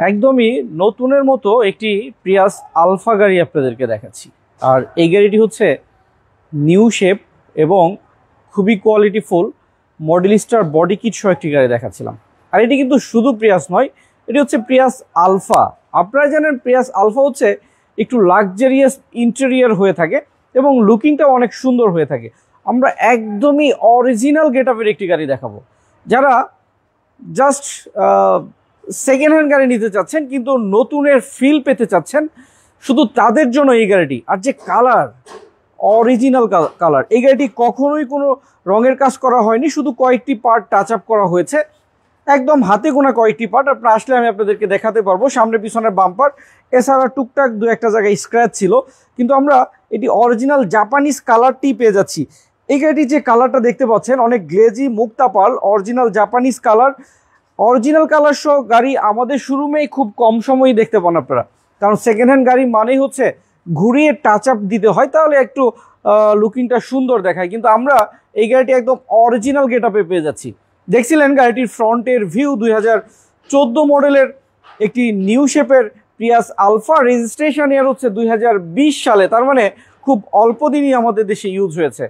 একদমই নতুনের মতো একটি প্রিয়াস আলফা গাড়ি আপনাদেরকে দেখাচ্ছি। আর এই গাড়িটি হচ্ছে নিউ শেপ এবং খুবই কোয়ালিটিফুল মডেল স্টার বডি কিট সহ একটি গাড়ি দেখাচ্ছিলাম। আর এটি কিন্তু শুধু প্রিয়াস নয়, এটি হচ্ছে প্রিয়াস আলফা। আপনারা জানেন প্রিয়াস আলফা হচ্ছে একটু লাক্সারিয়াস ইন্টেরিয়ার হয়ে থাকে এবং লুকিংটাও অনেক সুন্দর হয়ে থাকে। আমরা একদমই অরিজিনাল গেটআপের একটি গাড়ি দেখাবো। যারা জাস্ট সেকেন্ড হ্যান্ড গাড়ি নিতে চাচ্ছেন কিন্তু নতুনের ফিল পেতে চাচ্ছেন, শুধু তাদের জন্য এই গাড়িটি। আর যে কালার, অরিজিনাল কালার। এই গাড়িটি কখনোই কোনো রঙের কাজ করা হয়নি, শুধু কয়েকটি পার্ট টাচ আপ করা হয়েছে, একদম হাতে গোনা কয়েকটি পার্ট। আপনারা আসলে আমি আপনাদেরকে দেখাতে পারবো। সামনে পিছনের বাম্পার, এছাড়া টুকটাক দু একটা জায়গায় স্ক্র্যাচ ছিল, কিন্তু আমরা এটি অরিজিনাল জাপানিজ কালারটি পেয়ে যাচ্ছি। এই গাড়িটির যে কালারটা দেখতে পাচ্ছেন, অনেক গ্লেজি মুক্তা পাল, original Japanese colour. Original colour সহ গাড়ি আমাদের শোরুমেই খুব কম সময়ই দেখতে পান আপনারা, কারণ সেকেন্ড হ্যান্ড গাড়ি মানেই হচ্ছে ঘুরিয়ে টাচ আপ দিতে হয়, তাহলে একটু লুকিংটা সুন্দর দেখায়। কিন্তু আমরা এই গাড়িটি একদম অরিজিনাল গেটআপে পেয়ে যাচ্ছি। দেখছিলেন গাড়িটির ফ্রন্টের ভিউ, 2014 মডেলের একটি নিউ শেপের প্রিয়াস আলফা। রেজিস্ট্রেশন ইয়ার হচ্ছে 2020 সালে, তার মানে খুব অল্প দিনই আমাদের দেশে ইউজ হয়েছে।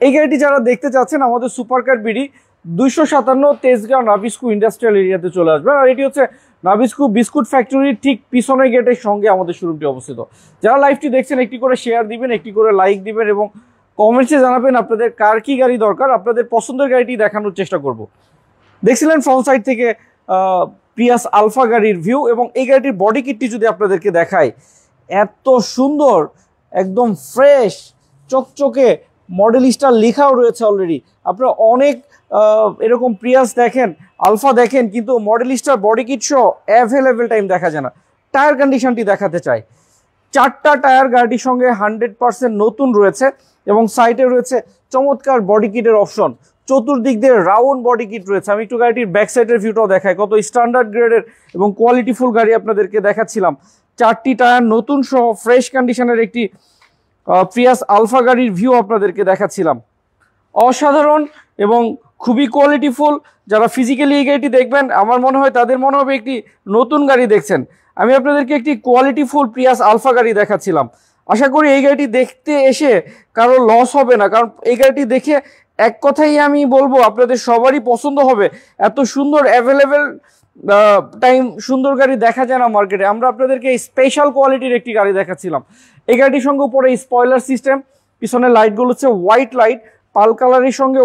এই গাড়িটি যারা দেখতে চাচ্ছেন, আমাদের supercar BD 257 Tejgaon Nabisco industrial এরিয়াতে চলে আসবেন। আর এটি হচ্ছে নাবিস্কু বিস্কুট ফ্যাক্টরির ঠিক পিছনের গেটের সঙ্গে আমাদের শোরুমটি অবস্থিত। যারা লাইভটি দেখছেন, একটি করে শেয়ার দিবেন, একটি করে লাইক দিবেন এবং কমেন্টসে জানাবেন আপনাদের কার কি গাড়ি দরকার। আপনাদের পছন্দের গাড়িটি দেখানোর চেষ্টা করব। দেখছিলেন ফ্রন্ট সাইড থেকে প্রিয়াস আলফা গাড়ির ভিউ, এবং এই গাড়িটির বডি কিটটি যদি আপনাদেরকে দেখায়, এত সুন্দর, একদম ফ্রেশ চকচকে, মডেল স্টার লেখাও রয়েছে অলরেডি। আপনারা অনেক এরকম প্রিয়াস দেখেন, আলফা দেখেন, কিন্তু মডেল স্টার বডি কিট সহ অ্যাভেলেবেল টাইম দেখা যায় না। টায়ার কন্ডিশনটি দেখাতে চাই। 4টা টায়ার গাড়িটির সঙ্গে 100% নতুন রয়েছে এবং সাইডে রয়েছে চমৎকার বডি কিটের অপশন। চতুর্দিক দিয়ে রাউন্ড বডি কিট রয়েছে। আমি একটু গাড়িটির ব্যাক সাইডের ভিউটাও দেখাই, কত স্ট্যান্ডার্ড গ্রেডের এবং কোয়ালিটিফুল গাড়ি আপনাদেরকে দেখাচ্ছিলাম। 4টি টায়ার নতুন সহ ফ্রেশ কন্ডিশনের একটি প্রিয়াস আলফা গাড়ির ভিউ আপনাদেরকে দেখাচ্ছিলাম। অসাধারণ এবং খুবই কোয়ালিটিফুল। যারা ফিজিক্যালি এই গাড়িটি দেখবেন, আমার মনে হয় তাদের মনে হবে একটি নতুন গাড়ি দেখছেন। আমি আপনাদেরকে একটি কোয়ালিটিফুল প্রিয়াস আলফা গাড়ি দেখাচ্ছিলাম। আশা করি এই গাড়িটি দেখতে এসে কারো লস হবে না, কারণ এই গাড়িটি দেখে এক কথাই আমি বলবো আপনাদের সবারই পছন্দ হবে। এত সুন্দর অ্যাভেলেবেল টাইম সুন্দর গাড়ি দেখা যায় না মার্কেটে। আমরা আপনাদেরকে স্পেশাল কোয়ালিটির একটি গাড়ি দেখাচ্ছিলাম। এই গাড়িটির সঙ্গে উপরে স্পয়লার সিস্টেম, পিছনের লাইটগুলো হচ্ছে হোয়াইট লাইট, পাল কালারের সঙ্গে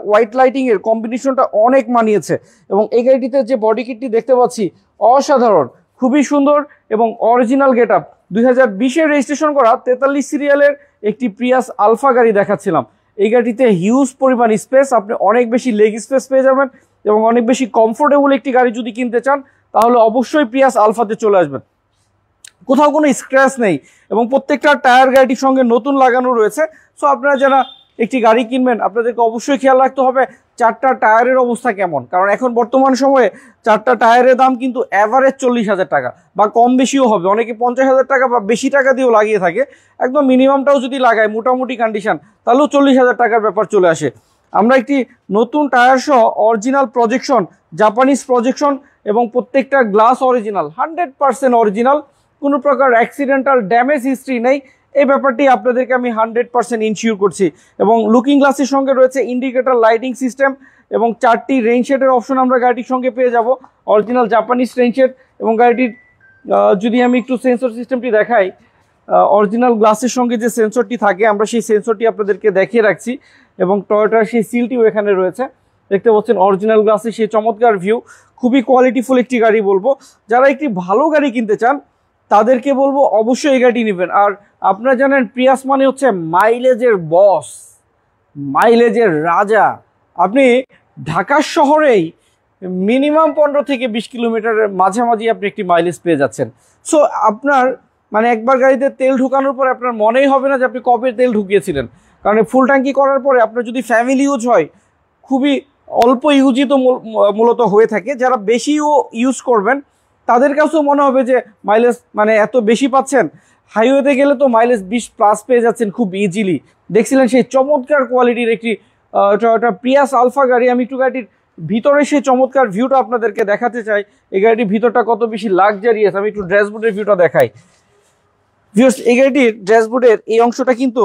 হোয়াইট লাইটিং এর কম্বিনেশনটা অনেক মানিয়েছে। এবং এই গাড়িটিতে যে বডি কিটটি দেখতে পাচ্ছি, অসাধারণ, খুবই সুন্দর এবং অরিজিনাল গেটআপ। 2020-এর রেজিস্ট্রেশন করা 43 সিরিয়ালের একটি প্রিয়াস আলফা গাড়ি দেখাচ্ছিলাম। এই গাড়িতে হিউজ পরিমাণ স্পেস, আপনি অনেক বেশি লেগ স্পেস পেয়ে যাবেন এবং অনেক বেশি কমফোর্টেবল একটি গাড়ি যদি কিনতে চান, তাহলে অবশ্যই প্রিয়াস আলফাতে চলে আসবেন। কোথাও কোনো স্ক্র্যাচ নেই এবং প্রত্যেকটা টায়ার গাড়িটির সঙ্গে নতুন লাগানো রয়েছে। সো আপনারা যারা একটি গাড়ি কিনবেন, আপনাদেরকে অবশ্যই খেয়াল রাখতে হবে 4টা টায়ারের অবস্থা কেমন, কারণ এখন বর্তমান সময়ে 4টা টায়ারের দাম কিন্তু অ্যাভারেজ 40,000 টাকা বা কম বেশিও হবে। অনেকে 50,000 টাকা বা বেশি টাকা দিয়েও লাগিয়ে থাকে। একদম মিনিমামটাও যদি লাগায় মোটামুটি কন্ডিশন, তাহলেও 40,000 টাকার ব্যাপার চলে আসে। আমরা একটি নতুন টায়ার সহ অরিজিনাল প্রজেকশন, জাপানিজ প্রজেকশন এবং প্রত্যেকটা গ্লাস অরিজিনাল, 100% অরিজিনাল, কোনো প্রকার অ্যাক্সিডেন্টাল ড্যামেজ হিস্ট্রি নেই। এই ব্যাপারটি আপনাদেরকে আমি 100% ইনশিওর করছি। এবং লুকিং গ্লাসের সঙ্গে রয়েছে ইন্ডিকেটর লাইটিং সিস্টেম এবং 4টি রেইন শেডের অপশন আমরা গাড়িটির সঙ্গে পেয়ে যাব, অরিজিনাল জাপানিজ রেইন শেড। এবং গাড়িটির যদি আমি একটু সেন্সর সিস্টেমটি দেখাই, অরিজিনাল গ্লাসের সঙ্গে যে সেন্সরটি থাকে, আমরা সেই সেন্সরটি আপনাদেরকে দেখিয়ে রাখছি এবং টয়োটার সেই সিলটিও এখানে রয়েছে। দেখতে পাচ্ছেন অরিজিনাল গ্লাসে সেই চমৎকার ভিউ। খুবই কোয়ালিটিফুল একটি গাড়ি বলবো। যারা একটি ভালো গাড়ি কিনতে চান, তাদেরকে বলবো অবশ্যই এই গাড়িটি নেবেন। আর আপনারা জানেন প্রিয়াস মানে হচ্ছে মাইলেজের বস, মাইলেজের রাজা। আপনি ঢাকা শহরেই মিনিমাম 15 থেকে 20 কিলোমিটারের মাঝামাঝি আপনি একটি মাইলেজ পেয়ে যাচ্ছেন। সো আপনার মানে একবার গাড়িতে তেল ঢুকানোর পরে আপনার মনেই হবে না যে আপনি কবে তেল ঢুকিয়েছিলেন, কারণ ফুল ট্যাঙ্কি করার পরে আপনার যদি ফ্যামিলি ইউজ হয়, খুবই অল্প ইউজই তো মূলত হয়ে থাকে। যারা বেশিও ইউজ করবেন, তাদের কাছেও মনে হবে যে মাইলেজ মানে এত বেশি পাচ্ছেন। হাইওয়েতে গেলে তো মাইলেজ 20+ পেয়ে যাচ্ছেন খুব ইজিলি। দেখছিলেন সেই চমৎকার কোয়ালিটির একটি টয়োটা প্রিয়াস আলফা গাড়ি। আমি একটু গাড়িটির ভিতরে সেই চমৎকার ভিউটা আপনাদেরকে দেখাতে চাই। এই গাড়িটির ভিতরটা কত বেশি লাক্সারিয়াস, আমি একটু ড্যাশবোর্ডের ভিউটা দেখাই। ভিউয়ার্স, এই গাড়িটির ড্যাশবোর্ডের এই অংশটা কিন্তু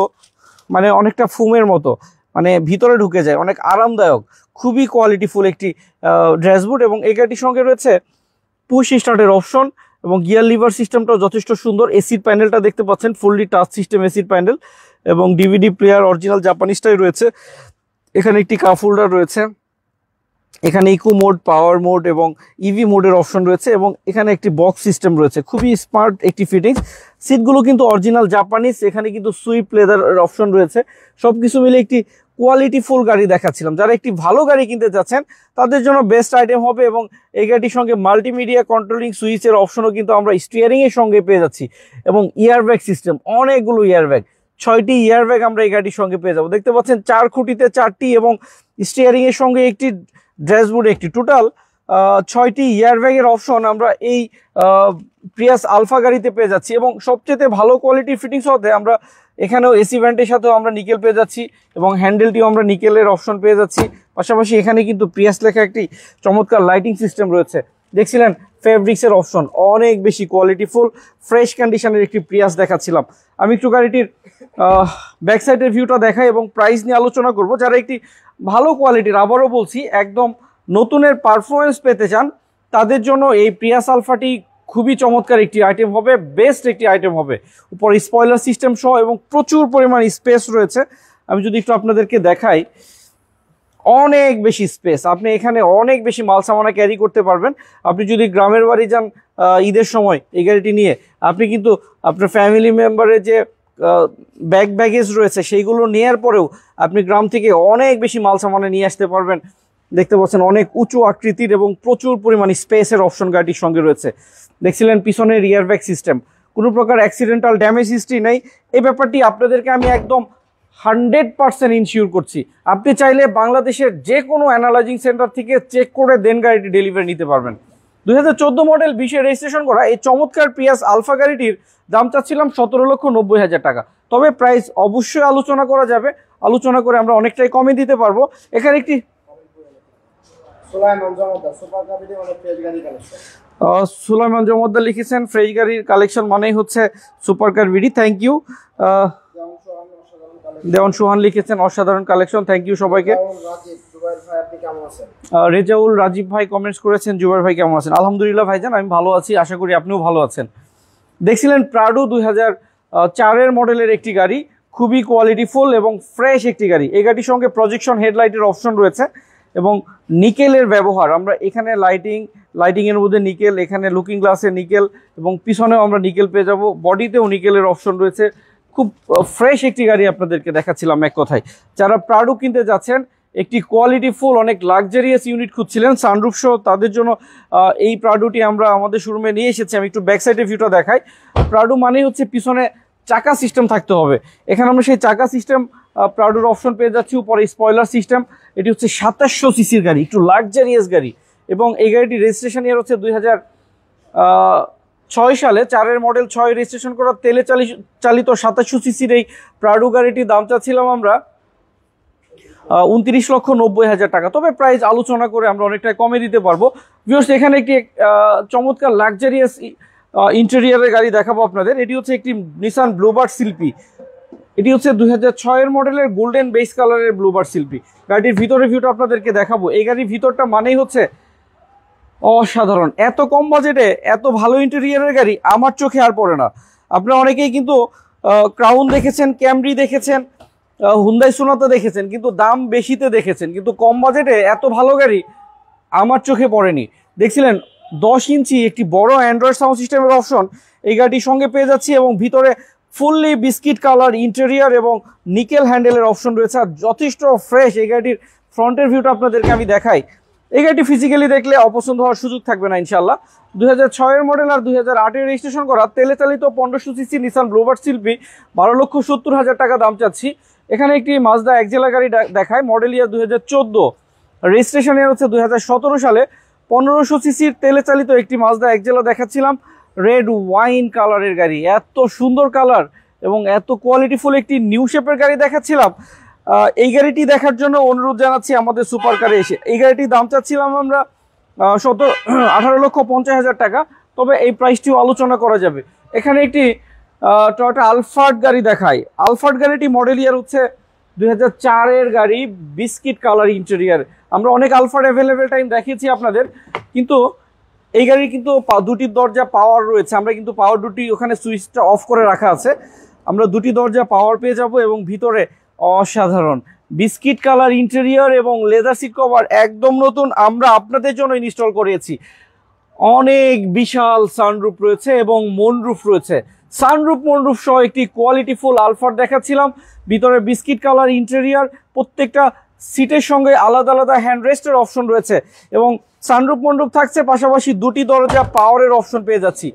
মানে অনেকটা ফুমের মতো, মানে ভিতরে ঢুকে যায়, অনেক আরামদায়ক, খুবই কোয়ালিটিফুল একটি ড্যাশবোর্ড। এবং এই গাড়িটির সঙ্গে রয়েছে পুশ স্টার্টের অপশন এবং গিয়ার লিভার সিস্টেমটাও যথেষ্ট সুন্দর। এসির প্যানেলটা দেখতে পাচ্ছেন, ফুললি টাচ সিস্টেম এসির প্যানেল এবং ডিভিডি প্লেয়ার অরিজিনাল জাপানিজটাই রয়েছে। এখানে একটি কাপ হোল্ডার রয়েছে, এখানে ইকো মোড, পাওয়ার মোড এবং ইভি মোডের অপশন রয়েছে এবং এখানে একটি বক্স সিস্টেম রয়েছে, খুবই স্মার্ট একটি ফিটিংস। সিটগুলো কিন্তু অরিজিনাল জাপানিজ, এখানে কিন্তু সুইপ লেদার অপশন রয়েছে। সব কিছু মিলে একটি কোয়ালিটিফুল গাড়ি দেখাচ্ছিলাম। যারা একটি ভালো গাড়ি কিনতে চাচ্ছেন তাদের জন্য বেস্ট আইটেম হবে। এবং এই গাড়িটির সঙ্গে মাল্টিমিডিয়া কন্ট্রোলিং সুইচের অপশনও কিন্তু আমরা স্টিয়ারিংয়ের সঙ্গে পেয়ে যাচ্ছি এবং ইয়ারব্যাগ সিস্টেম, অনেকগুলো ইয়ারব্যাগ, 6টি ইয়ারব্যাগ আমরা এই গাড়ির সঙ্গে পেয়ে যাবো। দেখতে পাচ্ছেন 4 খুঁটিতে 4টি এবং স্টিয়ারিংয়ের সঙ্গে একটি, ড্যাশবোর্ডে একটি, টোটাল 6টি ইয়ারব্যাগের অপশন আমরা এই প্রিয়াস আলফা গাড়িতে পেয়ে যাচ্ছি। এবং সবচেয়ে ভালো কোয়ালিটির ফিটিংস হতে আমরা এখানেও এসি ভ্যান্টের সাথেও আমরা নিকেল পেয়ে যাচ্ছি এবং হ্যান্ডেলটিও আমরা নিকেলের অপশন পেয়ে যাচ্ছি। পাশাপাশি এখানে কিন্তু প্রিয়াস লেখা একটি চমৎকার লাইটিং সিস্টেম রয়েছে। দেখছিলেন ফেব্রিক্সের অপশন, অনেক বেশি কোয়ালিটিফুল ফ্রেশ কন্ডিশনের একটি প্রিয়াস দেখাচ্ছিলাম। আমি একটু গাড়িটির ব্যাক সাইডের ভিউটা দেখাই এবং প্রাইস নিয়ে আলোচনা করব। যারা একটি ভালো কোয়ালিটির, আবারও বলছি, একদম নতুনের পারফরমেন্স পেতে চান তাদের জন্য এই প্রিয়াস আলফাটি খুবই চমৎকার একটি আইটেম হবে, বেস্ট একটি আইটেম হবে। উপর স্পয়লার সিস্টেম সহ এবং প্রচুর পরিমাণ স্পেস রয়েছে। আমি যদি একটু আপনাদেরকে দেখাই, অনেক বেশি স্পেস, আপনি এখানে অনেক বেশি মাল সামানা ক্যারি করতে পারবেন। আপনি যদি গ্রামের বাড়ি যান ঈদের সময় এই গাড়িটি নিয়ে, আপনি কিন্তু আপনার ফ্যামিলি মেম্বারের যে ব্যাগেজ রয়েছে সেইগুলো নেওয়ার পরেও আপনি গ্রাম থেকে অনেক বেশি মাল সামানা নিয়ে আসতে পারবেন। দেখতে পাচ্ছেন অনেক উঁচু আকৃতির এবং প্রচুর পরিমাণ স্পেসের অপশন গাড়িটির সঙ্গে রয়েছে। দেখছিলেন পিছনের ইয়ারব্যাগ সিস্টেম, কোনো প্রকার অ্যাক্সিডেন্টাল ড্যামেজ হিস্ট্রি নেই। এই ব্যাপারটি আপনাদেরকে আমি একদম 100% ইনশিওর করছি। আপনি চাইলে বাংলাদেশের যে কোনো অ্যানালাইজিং সেন্টার থেকে চেক করে দেন গাড়িটি ডেলিভারি নিতে পারবেন। 2014 মডেল 20-এ রেজিস্ট্রেশন করা এই চমৎকার প্রিয়াস আলফা গাড়িটির দাম চাচ্ছিলাম 17,90,000 টাকা। তবে প্রাইস অবশ্যই আলোচনা করা যাবে, আলোচনা করে আমরা অনেকটাই কমে দিতে পারবো। এখানে একটি সুলাইমান জমদ্দার লিখেছেন, ফ্রেশ গাড়ির কালেকশন মানেই হচ্ছে super car BD. Thank you. Dewan Suhan লিখেছেন, অসাধারণ কালেকশন, থ্যাংক ইউ সবাইকে। রেজাউল রাজীব ভাই কমেন্টস করেছেন, জুবাইর ভাই কেমন আছেন? আলহামদুলিল্লাহ ভাইজান, আমি ভালো আছি, আশা করি আপনিও ভালো আছেন। দেখছিলেন প্রাডো 2004-এর মডেলের একটি গাড়ি, খুবই কোয়ালিটিফুল এবং ফ্রেশ একটি গাড়ি। এই গাড়ির সঙ্গে প্রজেকশন হেডলাইটের অপশন রয়েছে এবং নিকেলের ব্যবহার, আমরা এখানে লাইটিংয়ের মধ্যে নিকেল, এখানে লুকিং গ্লাসে নিকেল এবং পিছনেও আমরা নিকেল পেয়ে যাব, বডিতেও নিকেলের অপশন রয়েছে। খুব ফ্রেশ একটি গাড়ি আপনাদেরকে দেখাচ্ছিলাম এক কথায়। যারা প্রাডো কিনতে যাচ্ছেন, একটি কোয়ালিটিফুল অনেক লাক্সারিয়াস ইউনিট খুঁজছিলেন সানরুফ সহ, তাদের জন্য এই প্রাডোটি আমরা আমাদের শোরুমে নিয়ে এসেছি। আমি একটু ব্যাক সাইডের ভিউটা দেখাই। প্রাডো মানেই হচ্ছে পিছনে চাকা সিস্টেম থাকতে হবে, এখানে আমরা সেই চাকা সিস্টেম প্রাডোর অপশন পেয়ে যাচ্ছি। উপরে স্পয়লার সিস্টেম, এটি হচ্ছে 2700 সিসির গাড়ি, একটু লাক্সারিয়াস গাড়ি এবং এই গাড়িটি রেজিস্ট্রেশন ইয়ার হচ্ছে 2006 সালে, 4-এর মডেল, 6 রেজিস্ট্রেশন করা, তেলে চালিত 2700 সিসির এই প্রাডো গাড়িটির দাম চাচ্ছিলাম আমরা 29,90,000 টাকা। তবে প্রাইস আলোচনা করে আমরা অনেকটা কমে দিতে পারবো। ভিউয়ার্স, এখানে একটি চমৎকার লাক্সারিয়াস ইন্টেরিয়ারের গাড়ি দেখাবো আপনাদের। এটি হচ্ছে একটি নিসান ব্লুবার্ড শিল্পী, এটি হচ্ছে 2006-এর মডেলের গোল্ডেন বেস কালারের ব্লুবার্ড শিল্পী। গাড়িটির ভিতরের ভিউটা আপনাদেরকে দেখাবো। এই গাড়ির ভিতরটা মানেই হচ্ছে অসাধারণ, এত কম বাজেটে এত ভালো ইন্টেরিয়ারের গাড়ি আমার চোখে আর পড়ে না। আপনারা অনেকেই কিন্তু ক্রাউন দেখেছেন, ক্যামরি দেখেছেন, হুন্ডাই সোনাতা দেখেছেন, কিন্তু দাম বেশিতে দেখেছেন, কিন্তু কম বাজেটে এত ভালো গাড়ি আমার চোখে পড়েনি। দেখছিলেন 10 ইঞ্চি একটি বড় অ্যান্ড্রয়েড সাউন্ড সিস্টেমের অপশন এই গাড়ির সঙ্গে পেয়ে যাচ্ছি এবং ভিতরে ফুললি বিস্কিট কালার ইন্টেরিয়ার এবং নিকেল হ্যান্ডেলের অপশন রয়েছে আর যথেষ্ট ফ্রেশ। এই গাড়িটির ফ্রন্টের ভিউটা আপনাদেরকে আমি দেখাই। এই গাড়িটি ফিজিক্যালি দেখলে অপছন্দ হওয়ার সুযোগ থাকবে না ইনশাল্লাহ। 2006-এর মডেল আর 2008-এর রেজিস্ট্রেশন করা, তেলে চালিত 1500 সিসি নিসান ব্লুবার্ড শিল্পী, 12,70,000 টাকা দাম চাচ্ছি। এখানে একটি মাজদা এক্সেলা গাড়ি দেখায়, মডেল ইয়ার 2014, রেজিস্ট্রেশন ইয়ার হচ্ছে 2017 সালে, 1500 সিসির তেলে চালিত একটি মাজদা এক্সেলা দেখাচ্ছিলাম। রেড ওয়াইন কালারের গাড়ি, এত সুন্দর কালার এবং এত কোয়ালিটিফুল একটি নিউ শেপের গাড়ি দেখাচ্ছিলাম। এই গাড়িটি দেখার জন্য অনুরোধ জানাচ্ছি আমাদের সুপার কারে এসে। এই গাড়িটির দাম চাচ্ছিলাম আমরা 18,50,000 টাকা, তবে এই প্রাইসটিও আলোচনা করা যাবে। এখানে একটি টয়োটা আলফার্ড গাড়ি দেখাই। আলফার্ড গাড়িটি মডেল ইয়ার হচ্ছে 2004-এর গাড়ি, বিস্কিট কালার ইন্টেরিয়ার। আমরা অনেক আলফার্ড অ্যাভেলেবেল টাইম দেখিয়েছি আপনাদের, কিন্তু এই গাড়ির কিন্তু দুটি দরজা পাওয়ার রয়েছে। আমরা কিন্তু পাওয়ার দুটি ওখানে সুইচটা অফ করে রাখা আছে, আমরা দুটি দরজা পাওয়ার পেয়ে যাব এবং ভিতরে অসাধারণ বিস্কিট কালার ইন্টেরিয়র এবং লেদার সিট কভার একদম নতুন আমরা আপনাদের জন্য ইনস্টল করিয়েছি। অনেক বিশাল সানরুফ রয়েছে এবং মনরুফ রয়েছে। সানরুফ মনরুফ সহ একটি কোয়ালিটিফুল আলফার্ড দেখাচ্ছিলাম। ভিতরে বিস্কিট কালার ইন্টেরিয়র, প্রত্যেকটা সিটের সঙ্গে আলাদা আলাদা হ্যান্ড রেস্টের অপশন রয়েছে এবং সানরুফ মনরুফ থাকছে, পাশাপাশি দুটি দরজা পাওয়ারের অপশন পেয়ে যাচ্ছি।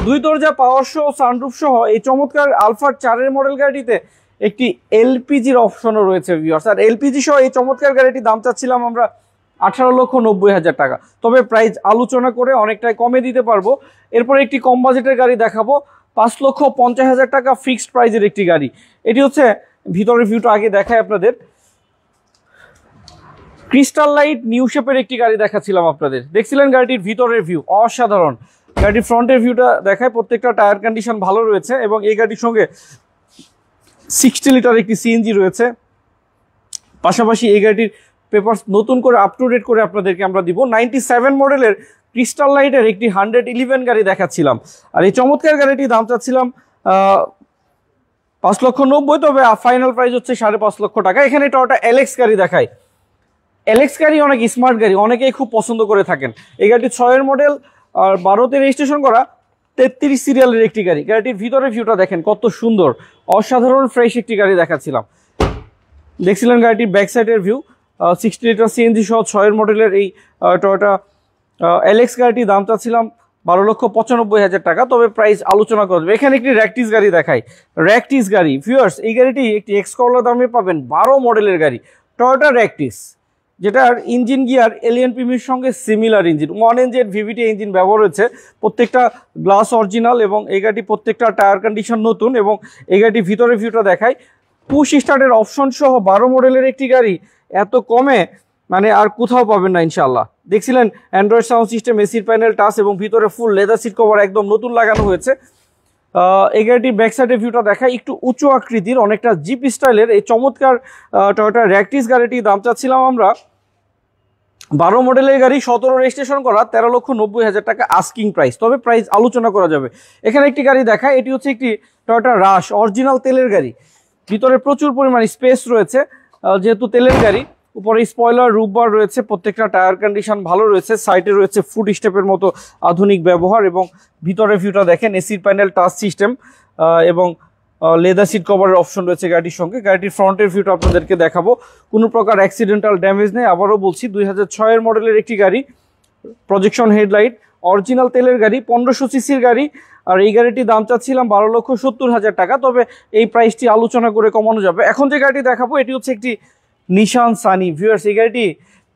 দুই দরজা পাওয়ার সহ সানরুফ সহ এই চমৎকার আলফার্ড 4-এর মডেল গাড়িটিতে একটি এলপিজির অপশনও রয়েছে ভিউয়ার্স। আর এলপিজি সহ এই চমৎকার গাড়িটির দাম চাচ্ছিলাম আমরা 18,90,000 টাকা, তবে প্রাইস আলোচনা করে অনেকটাই কমে দিতে পারবো। এরপরে একটি কম বাজেটের গাড়ি দেখাবো, 5,50,000 টাকা ফিক্সড প্রাইজের একটি গাড়ি। এটি হচ্ছে ভিতরের ভিউটা আগে দেখায় আপনাদের। ক্রিস্টাল লাইট নিউ শেপের একটি গাড়ি দেখাচ্ছিলাম আপনাদের, দেখছিলেন গাড়িটির ভিতরের ভিউ অসাধারণ। গাড়ির ফ্রন্টের ভিউটা দেখায়, প্রত্যেকটা টায়ার কন্ডিশন ভালো রয়েছে এবং এই গাড়ির সঙ্গে 60 লিটার একটি সিএনজি রয়েছে। পাশাপাশি এই গাড়িটির পেপারস নতুন করে আপ টু ডেট করে আপনাদেরকে আমরা দিব। 97 মডেলের ক্রিস্টাল লাইটের একটি 111 গাড়ি দেখাচ্ছিলাম। আর এই চমৎকার গাড়িটির দাম চাচ্ছিলাম 5,90,000, তবে ফাইনাল প্রাইস হচ্ছে 5.5 লক্ষ টাকা। এখানে টয়োটা এলএক্স গাড়ি দেখায়। এলএক্স গাড়ি অনেক স্মার্ট গাড়ি, অনেকেই খুব পছন্দ করে থাকেন। এই গাড়িটি 6-এর মডেল আর 12-তে রেজিস্ট্রেশন করা, 33 সিরিয়ালের একটি গাড়ি। গাড়িটির ভিতরে ভিউটা দেখেন কত সুন্দর, অসাধারণ ফ্রেশ একটি গাড়ি দেখাচ্ছিলাম। দেখছিলেন গাড়িটির ব্যাক সাইডের ভিউ, 60 লিটার সিএনজি সহ 6-এর মডেলের এই টয়োটা এলএক্স গাড়িটির দাম চাচ্ছিলাম 12,95,000 টাকা, তবে প্রাইস আলোচনা করবে। এখানে একটি র্যাকটিস গাড়ি দেখাই। র্যাকটিস গাড়ি ভিউয়ার্স, এই গাড়িটি একটি এক্স করলা দামে পাবেন, 12 মডেলের গাড়ি টয়োটা র্যাকটিস, যেটার ইঞ্জিন গিয়ার এলিয়ন প্রিমির সঙ্গে similar engine, 1NZ VVT engine ব্যবহার হয়েছে। প্রত্যেকটা গ্লাস অরিজিনাল এবং এই গাড়িটি প্রত্যেকটা টায়ার কন্ডিশন নতুন এবং এই গাড়িটির ভিতরে ভিউটা দেখায়। পুশ স্টার্টের অপশন সহ 12 মডেলের একটি গাড়ি এত কমে মানে আর কোথাও পাবেন না ইনশাল্লাহ। দেখছিলেন অ্যান্ড্রয়েড সাউন্ড সিস্টেম, এসির প্যানেল, টাচ এবং ভিতরে ফুল লেদার সিট কভার একদম নতুন লাগানো হয়েছে। এই গাড়িটির ব্যাক সাইডের ভিউটা দেখায়, একটু উঁচু আকৃতির, অনেকটা জিপ স্টাইলের এই চমৎকার টয়োটা র্যাকটিস গাড়িটির দাম চাচ্ছিলাম আমরা 12 মডেলের গাড়ি, 17 রেজিস্ট্রেশন করা, 13,90,000 টাকা আস্কিং প্রাইস, তবে প্রাইস আলোচনা করা যাবে। এখানে একটি গাড়ি দেখায়, এটি হচ্ছে একটি টয়োটা রাশ অরিজিনাল তেলের গাড়ি। ভিতরে প্রচুর পরিমাণ স্পেস রয়েছে, যেহেতু তেলের গাড়ি। উপরে স্পয়লার, রুফবার রয়েছে, প্রত্যেকটা টায়ার কন্ডিশন ভালো রয়েছে। সাইডে রয়েছে ফুট স্টেপের মতো আধুনিক ব্যবহার এবং ভিতরে ভিউটা দেখেন, এসির প্যানেল, টাচ সিস্টেম এবং লেদার সিট কভারের অপশন রয়েছে গাড়িটির সঙ্গে। গাড়িটির ফ্রন্টের ভিউটা আপনাদেরকে দেখাবো, কোনো প্রকার অ্যাক্সিডেন্টাল ড্যামেজ নেই। আবারও বলছি 2006-এর মডেলের একটি গাড়ি, প্রজেকশন হেডলাইট, অরিজিনাল তেলের গাড়ি, 1500 সিসির গাড়ি। আর এই গাড়িটির দাম চাচ্ছিলাম 12,70,000 টাকা, তবে এই প্রাইসটি আলোচনা করে কমানো যাবে। এখন যে গাড়িটি দেখাবো এটি হচ্ছে একটি নিশান সানি ভিউয়ার্স। এই গাড়িটি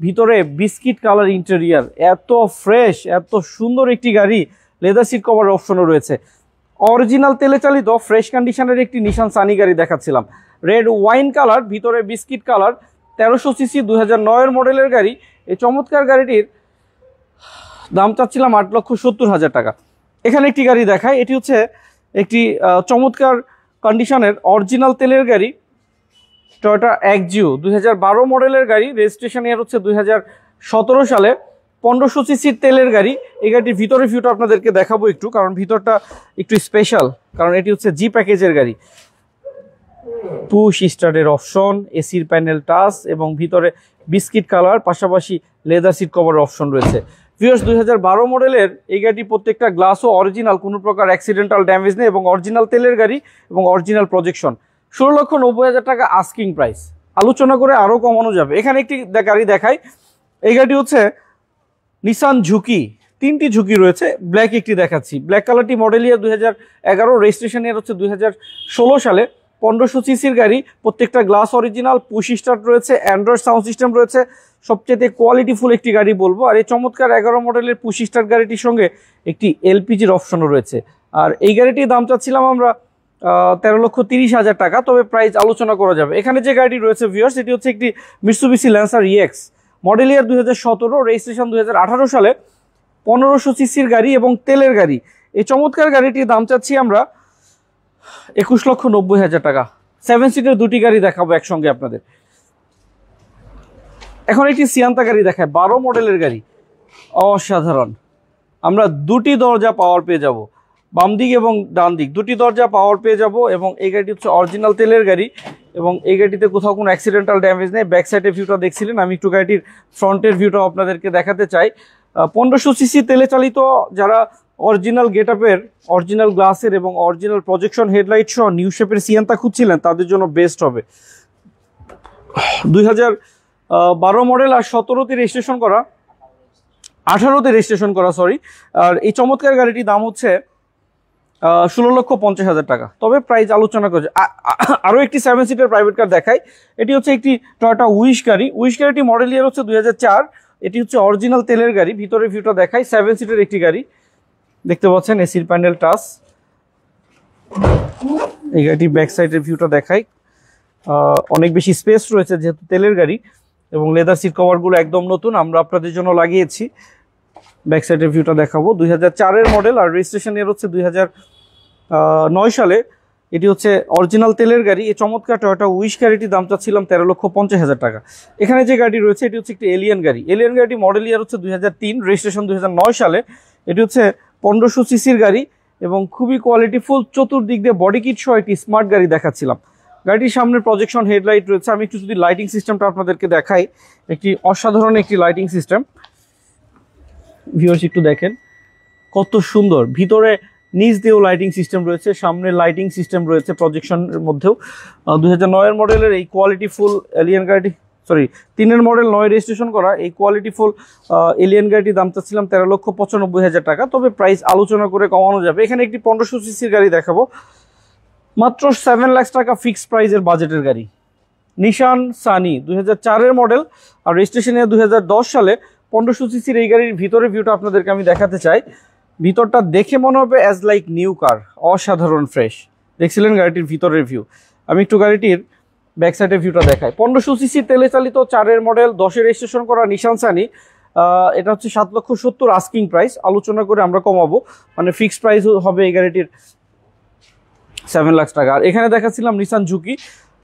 ভিতরে বিস্কিট কালার ইন্টেরিয়ার, এত ফ্রেশ, এত সুন্দর একটি গাড়ি। লেদার সিট কভার অপশনও রয়েছে। অরিজিনাল তেলে চালিত ফ্রেশ কন্ডিশনের একটি নিশান সানি গাড়ি দেখাচ্ছিলাম, রেড ওয়াইন কালার, ভিতরে বিস্কিট কালার, 1300 সিসি, 2009-এর মডেলের গাড়ি। এই চমৎকার গাড়িটির দাম চাচ্ছিলাম 8,70,000 টাকা। এখানে একটি গাড়ি দেখায়, এটি হচ্ছে একটি চমৎকার কন্ডিশনের অরিজিনাল তেলের গাড়ি, টয়োটা এক্সিও, 2012 মডেলের গাড়ি, রেজিস্ট্রেশন ইয়ার হচ্ছে 2017 সালে, 1500 সিসির তেলের গাড়ি। এই গাড়িটির ভিতরের ভিউটা আপনাদেরকে দেখাবো একটু, কারণ ভিতরটা একটু স্পেশাল, কারণ এটি হচ্ছে জি প্যাকেজের গাড়ি। পুশ স্টার্টের অপশন, এসির প্যানেল, টাচ এবং ভিতরে বিস্কিট কালার, পাশাপাশি লেদার সিট কভারের অপশন রয়েছে। ভিউয়ার্স, 2012 মডেলের এই গাড়িটি প্রত্যেকটা গ্লাসও অরিজিনাল, কোনো প্রকার অ্যাক্সিডেন্টাল ড্যামেজ নেই এবং অরিজিনাল তেলের গাড়ি এবং অরিজিনাল প্রজেকশন। 16,90,000 টাকা আস্কিং প্রাইস, আলোচনা করে আরও কমানো যাবে। এখানে একটি গাড়ি দেখাই, এই গাড়িটি হচ্ছে নিসান ঝুঁকি, 3টি ঝুঁকি রয়েছে, ব্ল্যাক একটি দেখাচ্ছি। ব্ল্যাক কালারটি মডেল ইয়ার 2011, রেজিস্ট্রেশন ইয়ার হচ্ছে 2016 সালে, 1500 সিসির গাড়ি, প্রত্যেকটা গ্লাস অরিজিনাল, পুশ স্টার্ট রয়েছে, অ্যান্ড্রয়েড সাউন্ড সিস্টেম রয়েছে, সবচেয়ে কোয়ালিটিফুল একটি গাড়ি বলবো। আর এই চমৎকার 11 মডেলের পুশ স্টার্ট গাড়িটির সঙ্গে একটি এলপিজির অপশনও রয়েছে। আর এই গাড়িটির দাম চাচ্ছিলাম আমরা 13,30,000 টাকা, তবে প্রাইস আলোচনা করা যাবে। এখানে যে গাড়িটি রয়েছে ভিউয়ার্স, এটি হচ্ছে একটি মিৎসুবিশি ল্যান্সার ইএক্স, মডেল ইয়ার 2017, রেজিস্ট্রেশন 2018 সালে, 1500 সিসির গাড়ি এবং তেলের গাড়ি। এই চমৎকার গাড়িটির দাম চাচ্ছি আমরা 21,90,000 টাকা। 7 সিটের দুটি গাড়ি দেখাবো একসঙ্গে আপনাদের। এখন একটি সিয়ান্তা গাড়ি দেখায়, 12 মডেলের গাড়ি, অসাধারণ। আমরা দুটি দরজা পাওয়ার পেয়ে যাব, বাম দিক এবং ডান দিক দুটি দরজা পাওয়ার পেয়ে যাব। এবং এই গাড়িটি হচ্ছে অরিজিনাল তেলের গাড়ি এবং এই গাড়িতে কোথাও কোনো অ্যাক্সিডেন্টাল ড্যামেজ নেই। ব্যাক সাইডের ভিউটা দেখছিলেন, আমি একটু গাড়িটির ফ্রন্টের ভিউটাও আপনাদেরকে দেখাতে চাই। 1500 সিসি তেলে চালিত, যারা অরিজিনাল গেটআপের, অরিজিনাল গ্লাসের এবং অরিজিনাল প্রজেকশন হেডলাইট সহ নিউ শেপের সিয়ান্তা খুঁজছিলেন, তাদের জন্য বেস্ট হবে। 2012 মডেল আর 17তে রেজিস্ট্রেশন করা, 18তে রেজিস্ট্রেশন করা সরি। আর এই চমৎকার গাড়িটির দাম হচ্ছে 16,50,000 টাকা, তবে প্রাইস আলোচনা করছে। আরও একটি 7 সিটের প্রাইভেট কার দেখাই। এটি হচ্ছে একটি টয়োটা উইশ গাড়ি। উইশ গাড়িটি মডেল ইয়ার হচ্ছে 2004। এটি হচ্ছে অরিজিনাল তেলের গাড়ি। ভিতরের ভিউটা দেখাই, 7 সিটের একটি গাড়ি, দেখতে পাচ্ছেন এসির প্যানেল টাচ। এই গাড়িটির ব্যাক সাইডের ভিউটা দেখাই, অনেক বেশি স্পেস রয়েছে যেহেতু তেলের গাড়ি, এবং লেদার সিট কভারগুলো একদম নতুন, আমরা আপনাদের জন্য লাগিয়েছি। ব্যাক সাইডের ভিউটা দেখাবো। 2004-এর মডেল আর রেজিস্ট্রেশন এর হচ্ছে 2009 সালে। এটি হচ্ছে অরিজিনাল তেলের গাড়ি। এই চমৎকার টয়োটা উইশ গাড়িটির দাম চাচ্ছিলাম 13,50,000 টাকা। এখানে যে গাড়ি রয়েছে এটি হচ্ছে একটি এলিয়ান গাড়ি। এলিয়ান গাড়িটি মডেল ইয়ার হচ্ছে 2003, রেজিস্ট্রেশন 2009 সালে। এটি হচ্ছে 1500 সিসির গাড়ি এবং খুবই কোয়ালিটিফুল, চতুর্দিক দিয়ে বডি কিট সহ একটি স্মার্ট গাড়ি দেখাচ্ছিলাম। গাড়িটির সামনে প্রজেকশন হেডলাইট রয়েছে। আমি একটু যদি লাইটিং সিস্টেমটা আপনাদেরকে দেখাই, একটি অসাধারণ একটি লাইটিং সিস্টেম। ভিউয়ার্স একটু দেখেন কত সুন্দর, ভিতরে নিচ দিয়েও লাইটিং সিস্টেম রয়েছে, সামনে লাইটিং সিস্টেম রয়েছে প্রজেকশনের মধ্যেও। 2009-এর মডেলের এই কোয়ালিটিফুল এলিয়ান গাড়িটি, সরি 3-এর মডেল, 9 রেজিস্ট্রেশন করা এই কোয়ালিটিফুল এলিয়ান গাড়িটির দাম চাচ্ছিলাম 13,95,000 টাকা, তবে প্রাইস আলোচনা করে কমানো যাবে। এখানে একটি 1500 সিসির গাড়ি দেখাবো, মাত্র 7 লাখ টাকা ফিক্সড প্রাইজের বাজেটের গাড়ি। নিশান সানি 2004-এর মডেল আর রেজিস্ট্রেশনে 2010 সালে, 1500 সিসির এই গাড়ির ভিতরের ভিউটা আপনাদেরকে আমি দেখাতে চাই। ভিতরটা দেখে মনে হবে অ্যাজ লাইক নিউ কার, অসাধারণ ফ্রেশ। দেখছিলেন গাড়িটির ভিতরের ভিউ। আমি একটু গাড়িটির ব্যাক সাইডের ভিউটা দেখাই। 1500 সিসি তেলে চালিত, 4-এর মডেল, 10-এ রেজিস্ট্রেশন করা নিশান সানি। এটা হচ্ছে 7,70,000 আস্কিং প্রাইস, আলোচনা করে আমরা কমাবো, মানে ফিক্সড প্রাইস হবে এই গাড়িটির 7 লাখ টাকা। আর এখানে দেখাচ্ছিলাম নিসান জুকি।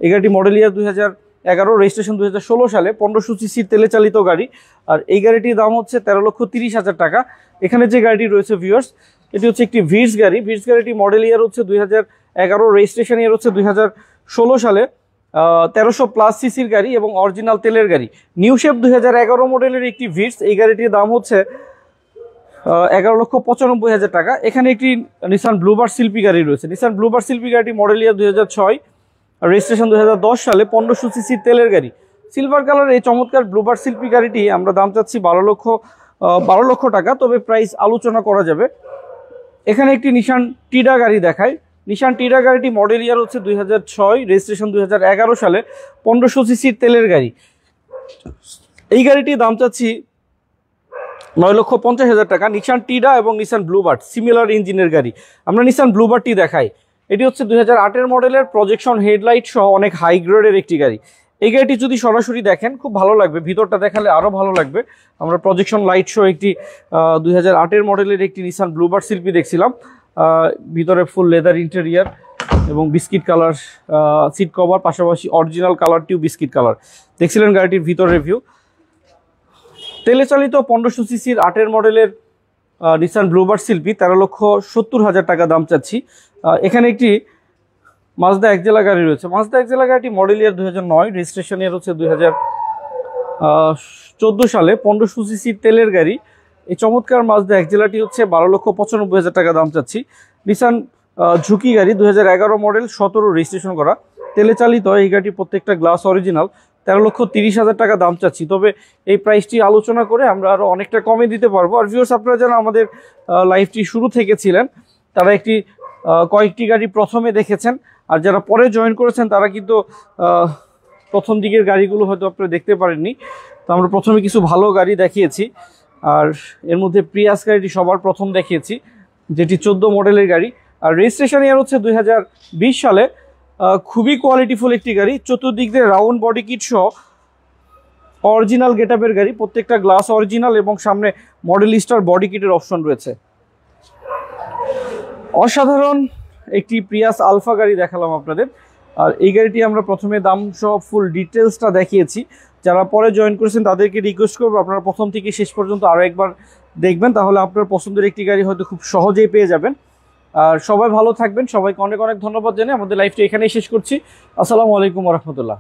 এই গাড়িটি মডেল ইয়ার 2011, রেজিস্ট্রেশন 2016 সালে, 1500 সিসির তেলে চালিত গাড়ি। আর এই গাড়িটির দাম হচ্ছে 13,30,000 টাকা। এখানে যে গাড়িটি রয়েছে ভিউয়ার্স, এটি হচ্ছে একটি ভিটস গাড়ি। ভিটস গাড়িটি মডেল ইয়ার হচ্ছে 2011, রেজিস্ট্রেশন ইয়ার হচ্ছে 2016 সালে, 1300+ সিসির গাড়ি এবং অরিজিনাল তেলের গাড়ি। নিউ শেপ 2011 মডেলের একটি ভিটস। এই গাড়িটির দাম হচ্ছে 11,95,000 টাকা। এখানে একটি নিসান ব্লুবার্ড শিল্পী গাড়ি রয়েছে। নিসান ব্লুবার্ড শিল্পী গাড়িটি মডেল ইয়ার 2006, রেজিস্ট্রেশন 2010 সালে, 1500 সিসির তেলের গাড়ি। সিলভার কালার এই চমৎকার ব্লুবার্ড শিল্পী গাড়িটি আমরা দাম চাচ্ছি 12 লক্ষ টাকা, তবে প্রাইস আলোচনা করা যাবে। এখানে একটি নিশান টিডা গাড়ি দেখায়। নিশান টিডা গাড়িটি মডেল ইয়ার হচ্ছে 2006, রেজিস্ট্রেশন 2011 সালে, 1500 সিসির তেলের গাড়ি। এই গাড়িটির দাম চাচ্ছি 9,50,000 টাকা। নিশান টিডা এবং নিশান ব্লুবার্ড সিমিলার ইঞ্জিনের গাড়ি। আমরা নিশান ব্লুবার্ডটি দেখাই। এটি হচ্ছে 2008-এর মডেলের, প্রজেকশন হেডলাইট সহ অনেক হাই গ্রেডের একটি গাড়ি। এই গাড়িটি যদি সরাসরি দেখেন খুব ভালো লাগবে, ভিতরটা দেখালে আরও ভালো লাগবে। আমরা প্রজেকশন লাইট সহ একটি 2008-এর মডেলের একটি নিশান ব্লুবার্ড শিল্পী দেখছিলাম। ভিতরে ফুল লেদার ইন্টেরিয়ার এবং বিস্কিট কালার সিট কভার, পাশাপাশি অরিজিনাল কালারটিও বিস্কিট কালার। দেখছিলেন গাড়িটির ভিতরের ভিউ। তেলে চালিত 1500 সিসির 8-এর মডেলের নিসান ব্লুবার্ড শিল্পী, 13,70,000 টাকা দাম চাচ্ছি। এখানে একটি মাজদা এক্সেলা গাড়ি রয়েছে। মাজদা এক্সেলা গাড়িটি মডেল ইয়ার 2009, রেজিস্ট্রেশন ইয়ার হচ্ছে 2014 সালে, 1500 সিসির তেলের গাড়ি। এই চমৎকার মাজদা এক্সেলাটি হচ্ছে 12,95,000 টাকা দাম চাচ্ছি। নিসান ঝুঁকি গাড়ি 2011 মডেল, 17 রেজিস্ট্রেশন করা, তেলে চালিত। এই গাড়িটি প্রত্যেকটা গ্লাস অরিজিনাল, 13,30,000 টাকা দাম চাচ্ছি, তবে এই প্রাইসটি আলোচনা করে আমরা আরও অনেকটা কমে দিতে পারবো। আর ভিউয়ার্স, আপনারা যারা আমাদের লাইভটি শুরু থেকে ছিলেন তারা কয়েকটি গাড়ি প্রথমে দেখেছেন, আর যারা পরে জয়েন করেছেন তারা কিন্তু প্রথম দিকের গাড়িগুলো হয়তো আপনারা দেখতে পারেননি। তো আমরা প্রথমে কিছু ভালো গাড়ি দেখিয়েছি, আর এর মধ্যে প্রিয়াস গাড়িটি সবার প্রথম দেখিয়েছি, যেটি 14 মডেলের গাড়ি। আর রেজিস্ট্রেশন ইয়ার হচ্ছে 2020 সালে। খুবই কোয়ালিটিফুল একটি গাড়ি, চতুর্দিক দিয়ে রাউন্ড বডি কিট সহ অরিজিনাল গেটআপের গাড়ি, প্রত্যেকটা গ্লাস অরিজিনাল এবং সামনে মডেল স্টার বডি কিটের অপশন রয়েছে। অসাধারণ একটি প্রিয়াস আলফা গাড়ি দেখালাম আপনাদের। আর এই গাড়িটি আমরা প্রথমে দাম সহ ফুল ডিটেলসটা দেখিয়েছি। যারা পরে জয়েন করেছেন তাদেরকে রিকোয়েস্ট করবো আপনারা প্রথম থেকে শেষ পর্যন্ত আরও একবার দেখবেন, তাহলে আপনার পছন্দের একটি গাড়ি হয়তো খুব সহজেই পেয়ে যাবেন। আর সবাই ভালো থাকবেন, সবাইকে অনেক অনেক ধন্যবাদ জানিয়ে আমাদের লাইভটা এখানেই শেষ করছি। আসসালামু আলাইকুম ওয়া রাহমাতুল্লাহ।